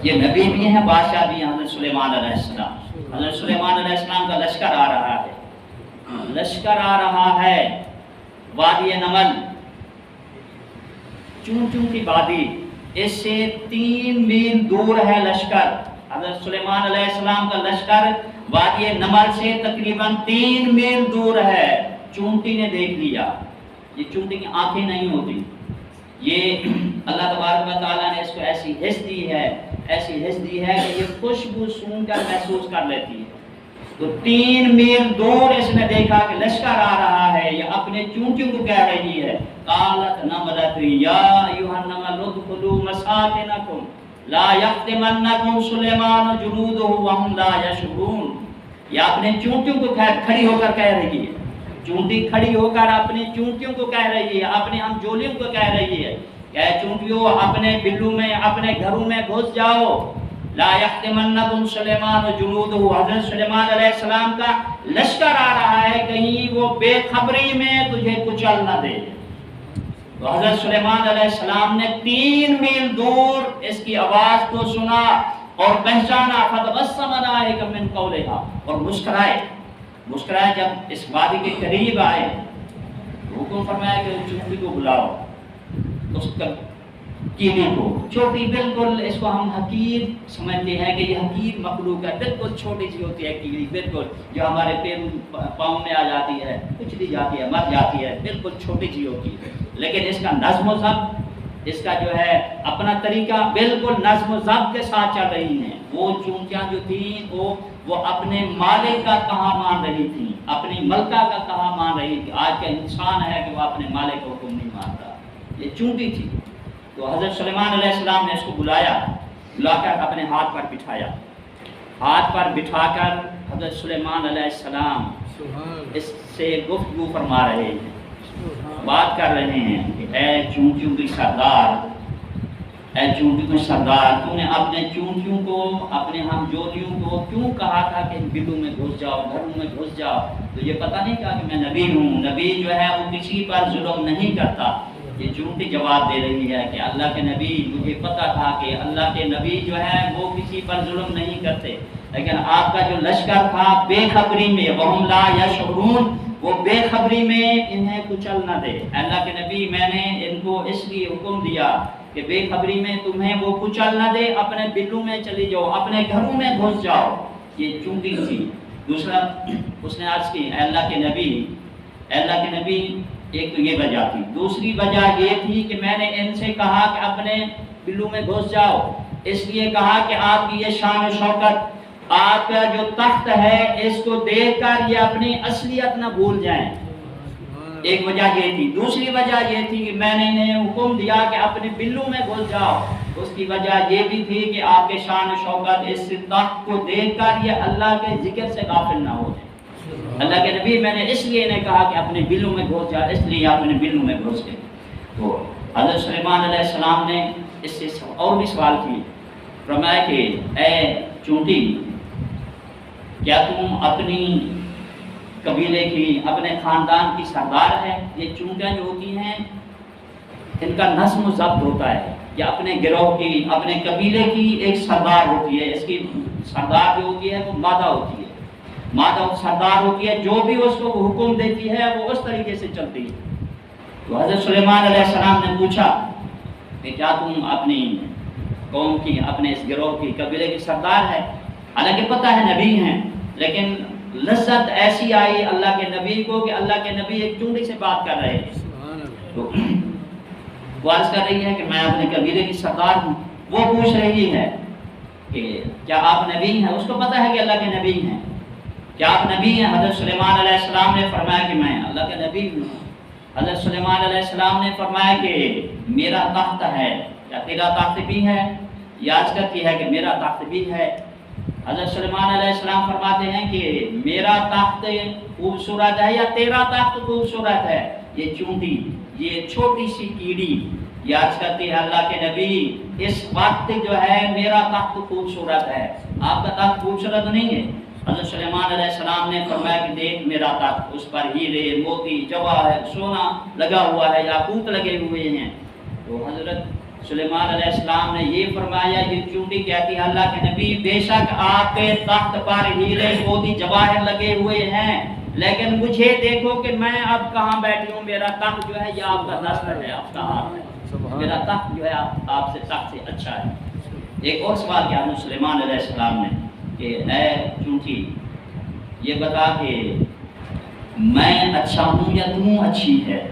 یہ نبی بھی ہیں، بادشاہ بھی ہیں، حضرت سلیمان علیہ السلام۔ حضرت سلیمان علیہ السلام کا لشکر آ رہا ہے، لشکر آ رہا ہے وادی نمل، چون کی وادی، اس سے 3 میل دور ہے لشکر۔ حضرت سلیمان علیہ السلام کا لشکر وادی نمل سے تقریباً 3 میل دور ہے۔ چونٹی نے دیکھ لیا، یہ چونٹی کی آنکھیں نہیں ہوتی، یہ اللہ تبارک و تعالیٰ نے اس کو ایسی حس دی ہے، ایسی حس دی ہے کہ یہ خوشبو سونگھ کر محسوس کر لیتی ہے۔ تو 3 میل دور اس نے دیکھا کہ لشکر آ رہا ہے، یہ اپنے چونٹیوں کو کہہ رہی ہے، قالت نملۃ یا ایھا النمل ادخلوا مساکنکم لا یحطمنکم سلیمان جنودہ وہم لا یشعرون۔ یہ اپنے چونٹیوں کو کھڑی ہو کر کہہ رہی ہے، چونٹی کھڑی ہو کر اپنی چونٹیوں کو کہہ رہی ہے، اپنے ہم جولیوں کو کہہ رہی ہے کہ اے چونٹیوں اپنے بلوں میں، اپنے گھروں میں گھس جاؤ۔ لا یحطمنکم سلیمان جنودہ، حضرت سلیمان علیہ السلام کا لشکر آ رہا ہے، کہیں وہ بے خبری میں تجھے کچل نہ دے۔ تو حضرت سلیمان علیہ السلام نے 3 میل دور اس کی آواز کو سنا اور پہچانا، فتبسم ضاحکا من قولھا، اور مسکرائے جب اس وادی کے قریب آئے، حکم فرمایا کہ چونٹی کو بلاؤ، اس کا کیڑی کو، چھوٹی بالکل، اس کو ہم حقیر سمجھتے ہیں کہ یہ حقیر مخلوق ہے، بالکل چھوٹی سی ہوتی ہے کیڑی، بالکل جو ہمارے پیروں پاؤں میں آ جاتی ہے، کچھ نہیں جاتی ہے، مر جاتی ہے، بالکل چھوٹی سی ہوتی ہے، لیکن اس کا نظم و ضبط، اس کا جو ہے اپنا طریقہ بالکل نظم و ضبط کے ساتھ چل رہی ہیں۔ وہ چونٹیاں جو تھیں وہ اپنے مالک کا کہا مان رہی تھیں، اپنی ملکہ کا کہا مان رہی تھی۔ آج کا انسان ہے کہ وہ اپنے مالک کا حکم نہیں مانتا، یہ چونٹی تھی۔ تو حضرت سلیمان علیہ السلام نے اس کو بلا کر اپنے ہاتھ پر بٹھایا، ہاتھ پر بٹھا کر حضرت سلیمان علیہ السلام اس سے گفتگو فرما رہے ہیں، بات کر رہے ہیں کہ اے چونٹیوں کی سردار، اے چونٹیوں کی سردار، تو نے اپنے چونٹیوں کو، اپنے ہم جولیوں کو کیوں کہا تھا کہ بلوں میں گھس جاؤ، گھروں میں گھس جاؤ؟ تو یہ پتہ نہیں کہا کہ میں نبی ہوں، نبی جو ہے وہ کسی پر ظلم نہیں کرتا۔ یہ چونٹی جواب دے رہی ہے کہ اللہ کے نبی، مجھے پتا تھا کہ اللہ کے نبی جو ہے وہ کسی پر ظلم نہیں کرتے، لیکن آپ کا جو لشکر تھا بے خبری میں، وہم لا یشعرون، وہ بے خبری میں انہیں کچل نہ دے۔ اللہ کے نبی، میں نے ان کو اس لیے حکم دیا کہ بے خبری میں تمہیں وہ کچل نہ دے، اپنے بلوں میں چلی جاؤ، اپنے گھروں میں گھس جاؤ۔ یہ چونٹی تھی۔ دوسرا اس نے عرض کی، اے اللہ کے نبی، ایک تو یہ وجہ تھی، دوسری وجہ یہ تھی کہ میں نے ان سے کہا کہ اپنے بلوں میں گھس جاؤ، اس لیے کہا کہ آپ کی یہ شان و شوکت، آپ کا جو تخت ہے، اس کو دیکھ کر یہ اپنی اصلیت نہ بھول جائیں۔ ایک وجہ یہ تھی۔ دوسری وجہ یہ تھی کہ میں نے انہیں حکم دیا کہ اپنے بلوں میں گھس جاؤ، اس کی وجہ یہ بھی تھی کہ آپ کے شان و شوکت، اس تخت کو دیکھ کر یہ اللہ کے ذکر سے غافل نہ ہو جائیں۔ اللہ کے نبی، میں نے اس لیے انہیں کہا کہ اپنے بلوں میں گھس جا، اس لیے اپنے بلوں میں گھس گئے۔ تو حضرت سلیمان علیہ السلام نے اس سے اور بھی سوال کیے، فرمایا کہ اے چونٹی، کیا تم اپنی قبیلے کی، اپنے خاندان کی سردار ہے؟ یہ چونٹیاں جو ہوتی ہیں ان کا نظم و ضبط ہوتا ہے، یہ اپنے گروہ کی، اپنے قبیلے کی ایک سردار ہوتی ہے، اس کی سردار جو ہوتی ہے وہ مادہ ہوتی ہے، مادہ سردار ہوتی ہے، جو بھی اس کو حکم دیتی ہے وہ اس طریقے سے چلتی ہے۔ تو حضرت سلیمان علیہ السلام نے پوچھا کہ کیا تم اپنی قوم کی، اپنے اس گروہ کی، قبیلے کی سردار ہے؟ حالانکہ پتہ ہے نبی ہیں، لیکن لذت ایسی آئی اللہ کے نبی کو کہ اللہ کے نبی ایک چونٹی سے بات کر رہے ہیں۔ تو وہ عرض کر رہی ہے کہ میں اپنے قبیلے کی سردار ہوں۔ وہ پوچھ رہی ہے کہ کیا آپ نبی ہیں؟ اس کو پتہ ہے کہ اللہ کے نبی ہیں، کیا آپ نبی ہیں؟ حضرت سلیمان علیہ السلام نے فرمایا کہ میں اللہ کا نبی ہوں۔ حضرت سلیمان علیہ السلام نے فرمایا کہ میرا تخت ہے، کیا تیرا تخت بھی ہے؟ یہ عرض کرتی ہے کہ میرا تخت بھی ہے۔ حضرت سلیمان علیہ السلام فرماتے ہیں کہ میرا تخت خوبصورت ہے یا تیرا تخت خوبصورت ہے؟ یہ چونٹی، یہ چھوٹی سی کیڑی یہ عرض کرتی ہے اللہ کے نبی، اس وقت جو ہے میرا تخت خوبصورت ہے، آپ کا تخت خوبصورت نہیں ہے۔ حضرت سلیمان علیہ السلام نے فرمایا کہ دیکھ میرا تخت، اس پر ہیرے، موتی، جواہر، سونا لگا ہوا ہے، یاقوت لگے ہوئے ہیں۔ تو حضرت سلیمان علیہ السلام نے یہ فرمایا، یہ چونٹی کہتی ہے اللہ کے نبی بے شک آپ کے تخت پر ہیرے موتی جواہر لگے ہوئے ہیں، لیکن مجھے دیکھو کہ میں اب کہاں بیٹھی ہوں، میرا تخت جو ہے یہ آپ کا دستر ہے، آپ کا ہاتھ ہے، میرا تخت جو ہے آپ سے تخت سے اچھا ہے۔ ایک اور سوال کیا حضرت سلیمان علیہ السلام نے کہ اے چونٹی یہ بتا کہ میں اچھا ہوں یا تم اچھی ہے؟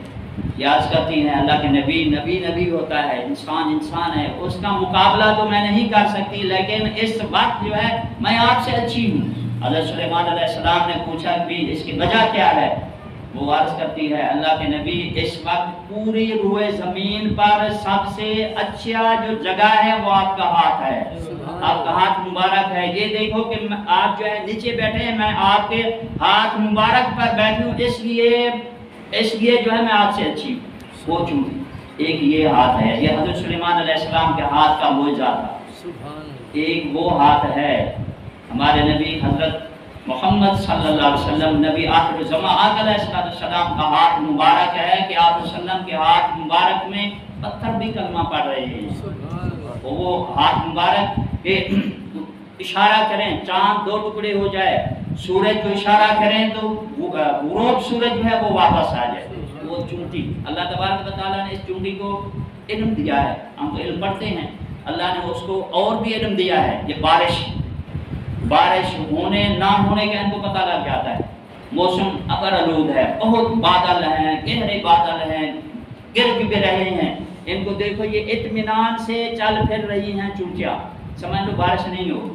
یاد کرتی ہیں اللہ کے نبی نبی ہوتا ہے، انسان ہے، اس کا مقابلہ تو میں نہیں کر سکتی، لیکن اس وقت جو ہے میں آپ سے اچھی ہوں۔ حضرت سلیمان علیہ السلام نے پوچھا کہ اس کی وجہ کیا ہے؟ وہ عرض کرتی ہے اللہ کے نبی اس وقت پوری روئے زمین پر سب سے اچھا جو جگہ ہے وہ آپ کا ہاتھ ہے، آپ کا ہاتھ مبارک ہے۔ یہ دیکھو کہ آپ جو ہے نیچے بیٹھے ہیں، میں آپ کے ہاتھ مبارک پر بیٹھی ہوں، اس لیے جو ہے میں آپ سے اچھی ہوں۔ وہ چونٹی ایک یہ ہاتھ ہے، یہ حضرت سلیمان علیہ السلام کے ہاتھ کا معجزہ تھا۔ ایک وہ ہاتھ ہے ہمارے نبی حضرت محمد صلی اللہ علیہ وسلم، نبی آخر الزمان آقا علیہ السلام کا ہاتھ مبارک ہے کہ آپ وسلم کے ہاتھ مبارک میں پتھر بھی کلمہ پڑھ رہے ہیں۔ وہ ہاتھ مبارک کے اشارہ کریں چاند دو ٹکڑے ہو جائے، سورج کو اشارہ کریں تو غروب سورج جو ہے وہ واپس آ جائے۔ وہ چونٹی اللہ تبارک و تعالیٰ نے اس چونٹی کو علم دیا ہے، ہم تو علم پڑھتے ہیں، اللہ نے اس کو اور بھی علم دیا ہے۔ یہ بارش ہونے نہ ہونے کا ان کو پتہ لگ جاتا ہے، موسم ابر آلود ہے، بہت بادل ہیں، گہرے بادل ہیں، گر بھی رہے ہیں، ان کو دیکھو یہ اطمینان سے چل پھر رہی ہیں چونٹیاں، سمجھ لو بارش نہیں ہو،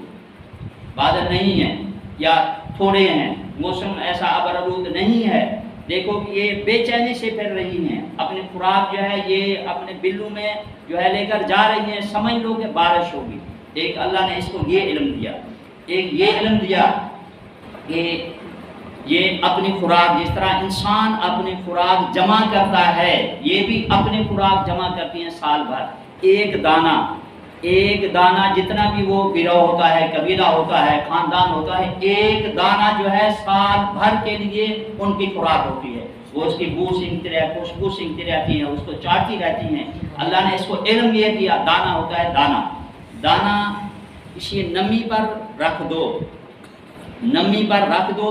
بادل نہیں ہیں یا تھوڑے ہیں، موسم ایسا ابر آلود نہیں ہے، دیکھو کہ یہ بے چینی سے پھر رہی ہیں، اپنی خوراک جو ہے یہ اپنے بلوں میں جو ہے لے کر جا رہی ہیں، سمجھ لو کہ بارش ہوگی۔ ایک اللہ نے اس کو یہ علم دیا، ایک یہ علم دیا کہ یہ اپنی خوراک، جس طرح انسان اپنی خوراک جمع کرتا ہے، یہ بھی اپنی خوراک جمع کرتی ہیں سال بھر۔ ایک دانہ جتنا بھی وہ گروہ ہوتا ہے، قبیلہ ہوتا ہے، خاندان ہوتا ہے، ایک دانہ جو ہے سال بھر کے لیے ان کی خوراک ہوتی ہے، وہ اس کی بو سینگتی رہتی، خوشبو سینگتی رہتی ہیں، اس کو چاٹتی رہتی ہیں۔ اللہ نے اس کو علم یہ دیا، دانہ ہوتا ہے دانہ کسی نمی پر رکھ دو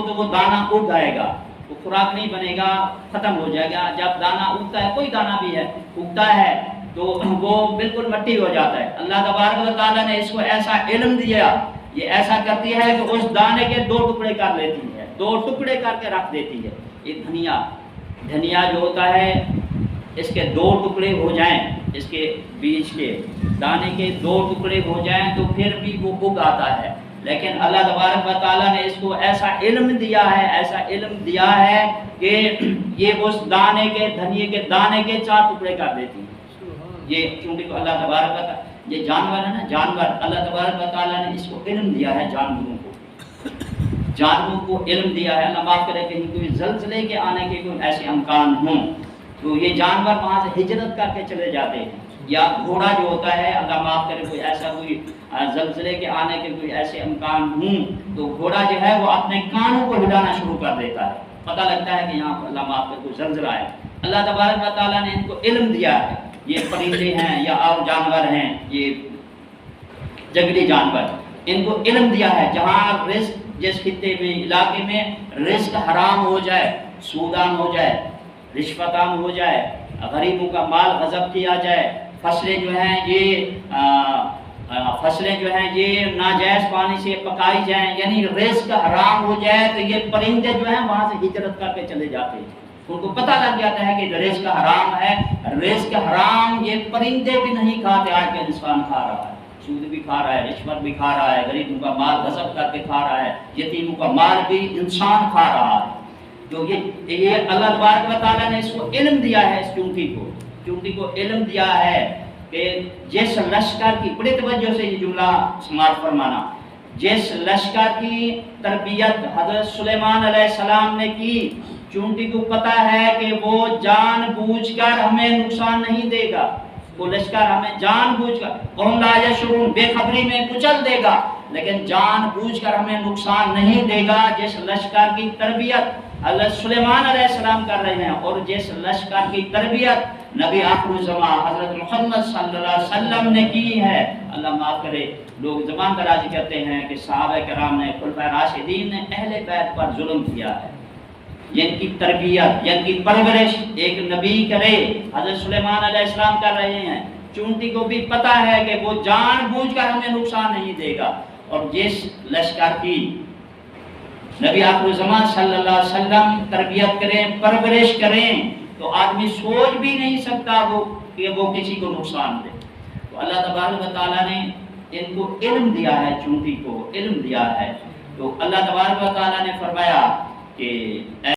تو وہ دانہ اگ آئے گا، وہ خوراک نہیں بنے گا، ختم ہو جائے گا۔ جب دانہ اگتا ہے، کوئی دانہ بھی ہے اگتا ہے تو وہ بالکل مٹی ہو جاتا ہے۔ اللہ تبارک و تعالیٰ نے اس کو ایسا علم دیا، یہ ایسا کرتی ہے کہ اس دانے کے 2 ٹکڑے کر لیتی ہے، 2 ٹکڑے کر کے رکھ دیتی ہے۔ یہ دھنیا جو ہوتا ہے، اس کے 2 ٹکڑے ہو جائیں، اس کے بیج کے دانے کے 2 ٹکڑے ہو جائیں تو پھر بھی وہ اگ آتا ہے۔ لیکن اللہ تبارک و تعالیٰ نے اس کو ایسا علم دیا ہے کہ یہ اس دانے کے دھنیے کے دانے کے 4 ٹکڑے کر دیتی ہے۔ یہ چونکہ تو اللہ تبارک و تعالیٰ، یہ جانور ہے نا، جانور اللہ تبارک و تعالیٰ نے اس کو علم دیا ہے، جانوروں کو علم دیا ہے۔ اللہ معاف کرے کہیں کوئی زلزلے کے آنے کے کوئی ایسے امکان ہوں تو یہ جانور وہاں سے ہجرت کر کے چلے جاتے ہیں، یا گھوڑا جو ہوتا ہے، اللہ معاف کرے کوئی ایسا کوئی زلزلے کے آنے کے کوئی ایسے امکان ہوں تو گھوڑا جو ہے وہ اپنے کانوں کو ہلانا شروع کر دیتا ہے، پتہ لگتا ہے کہ یہاں پر اللہ معاف کرے کوئی زلزلہ ہے۔ اللہ تبارک و تعالیٰ نے ان کو علم دیا ہے، یہ پرندے ہیں یا اور جانور ہیں، یہ جنگلی جانور، ان کو علم دیا ہے جہاں رزق، جس خطے میں علاقے میں رزق حرام ہو جائے، سودان ہو جائے، رشوت عام ہو جائے، غریبوں کا مال غصب کیا جائے، فصلیں جو ہیں یہ ناجائز پانی سے پکائی جائیں، یعنی رزق حرام ہو جائے تو یہ پرندے جو ہیں وہاں سے ہجرت کر کے چلے جاتے ہیں، ان کو پتہ لگ جاتا ہے کہ رزق حرام ہے، رزق حرام یہ پرندے بھی نہیں کھاتے، آج کے انسان کھا رہا ہے، سود بھی کھا رہا ہے، رشوت بھی کھا رہا ہے، غریبوں کا مال غصب کر کے کھا رہا ہے، یتیموں کا مال بھی انسان کھا رہا ہے۔ تو یہ اللہ تبارک و تعالیٰ نے اس کو علم دیا ہے، اس چونٹی کو علم دیا ہے کہ جس لشکر کی، بڑی توجہ سے یہ جملہ سماعت فرمانا، جس لشکر کی تربیت حضرت سلیمان علیہ السلام نے کی، چونٹی کو پتہ ہے کہ وہ جان بوجھ کر ہمیں نقصان نہیں دے گا، وہ لشکر ہمیں جان بوجھ کر، قوم لا یشعرون، بے خبری میں کچل دے گا، لیکن جان بوجھ کر ہمیں نقصان نہیں دے گا۔ جس لشکر کی تربیت حضرت سلیمان علیہ السلام کر رہے ہیں اور جس لشکر کی تربیت نبی آخرالزماں حضرت محمد صلی اللہ علیہ وسلم نے کی ہے۔ اللہ معاف کرے، لوگ زبان درازی کرتے ہیں کہ صحابہ کرام نے، خلفائے راشدین نے اہل بیت پر ظلم کیا ہے، جن کی تربیت، جن کی پرورش ایک نبی کرے، حضرت سلیمان علیہ السلام کر رہے ہیں۔ چونٹی کو بھی پتہ ہے کہ وہ جان بوجھ کر ہمیں نقصان نہیں دے گا، اور جس لشکر کی نبی آخرالزمان صلی اللہ علیہ وسلم تربیت کریں، پرورش کریں، تو آدمی سوچ بھی نہیں سکتا کہ وہ کسی کو نقصان دے۔ تو اللہ تبارک و تعالیٰ نے ان کو علم دیا ہے، چونٹی کو علم دیا ہے۔ تو اللہ تبارک و تعالیٰ نے فرمایا کہ